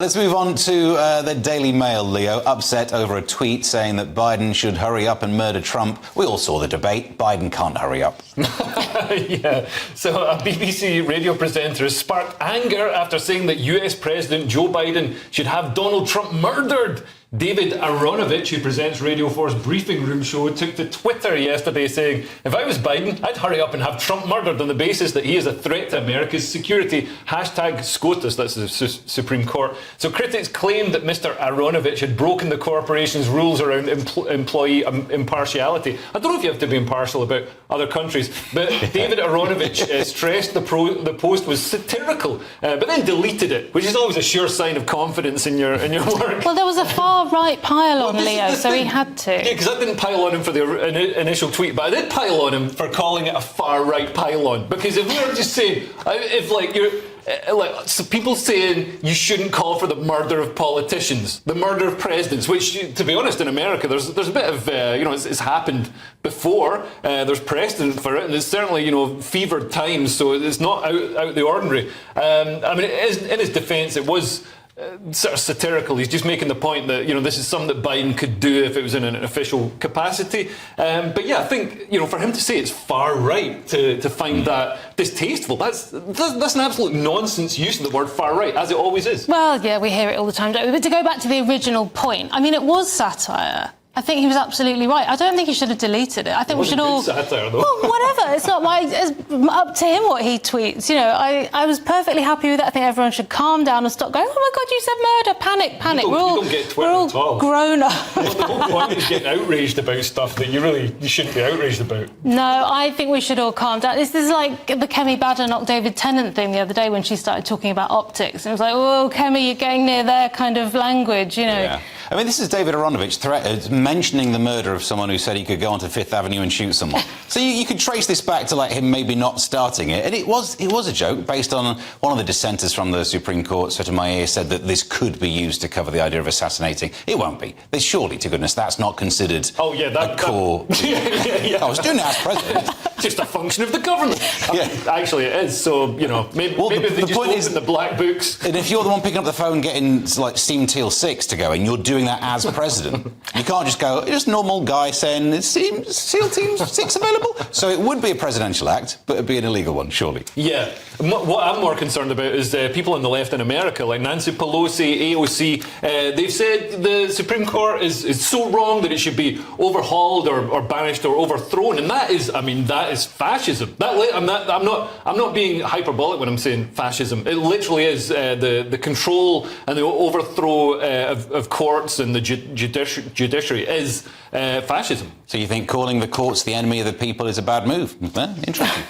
Let's move on to the Daily Mail, Leo. Upset over a tweet saying that Biden should hurry up and murder Trump. We all saw the debate. Biden can't hurry up. Yeah. So a BBC radio presenter has sparked anger after saying that US President Joe Biden should have Donald Trump murdered. David Aaronovitch, who presents Radio 4's Briefing Room show, took to Twitter yesterday saying, "If I was Biden, I'd hurry up and have Trump murdered on the basis that he is a threat to America's security." Hashtag SCOTUS, that's the Supreme Court. So critics claimed that Mr. Aaronovitch had broken the corporation's rules around employee impartiality. I don't know if you have to be impartial about other countries, but David Aaronovitch stressed the post was satirical, but then deleted it, which is always a sure sign of confidence in your work. Well, there was a far-right pile on Leo, so he had to. Yeah, because I didn't pile on him for the initial tweet, but I did pile on him for calling it a far-right pile-on. Because if we were just saying, if like you're... so people saying you shouldn't call for the murder of politicians, the murder of presidents, which, to be honest, in America, there's a bit of, it's happened before. There's precedent for it, and it's certainly, fevered times, so it's not out the ordinary. I mean, in his defence, it was sort of satirical. He's just making the point that, this is something that Biden could do if it was in an official capacity. But yeah, I think, for him to say it's far right to find that distasteful, that's an absolute nonsense use of the word far right, as it always is. Well, yeah, we hear it all the time, don't we? But to go back to the original point, I mean, it was satire. I think he was absolutely right. I don't think he should have deleted it. I think we should all... satire, though. Well, whatever. It's not it's up to him what he tweets. I was perfectly happy with that. I think everyone should calm down and stop going, "Oh my God, you said murder, panic." You don't get Twitter at all. Grown up. Well, the whole point is getting outraged about stuff that you shouldn't be outraged about. No, I think we should all calm down. This is like the Kemi Badenoch David Tennant thing the other day when she started talking about optics. And it was like, "Oh, Kemi, you're getting near their kind of language, Yeah. I mean, this is David Aaronovitch mentioning the murder of someone who said he could go onto Fifth Avenue and shoot someone. So you could trace this back to him maybe not starting it, and it was a joke based on one of the dissenters from the Supreme Court. Sotomayor said that this could be used to cover the idea of assassinating. It won't be. Surely, to goodness, that's not considered. Oh yeah, a core. Yeah. I was doing it as president. Just a function of the government. Yeah. Actually, it is. So maybe they just open the black books. And if you're the one picking up the phone, getting Steam Teal 6 to go, and you're doing that as president, you can't just go, just normal guy saying, "Is SEAL Team 6 available?" So it would be a presidential act, but it'd be an illegal one, surely. Yeah. What I'm more concerned about is people on the left in America, like Nancy Pelosi, AOC. They've said the Supreme Court is so wrong that it should be overhauled or banished or overthrown, and that is fascism. I'm not being hyperbolic when I'm saying fascism. It literally is the control and the overthrow of courts and the judiciary is fascism. So you think calling the courts the enemy of the people is a bad move? Interesting.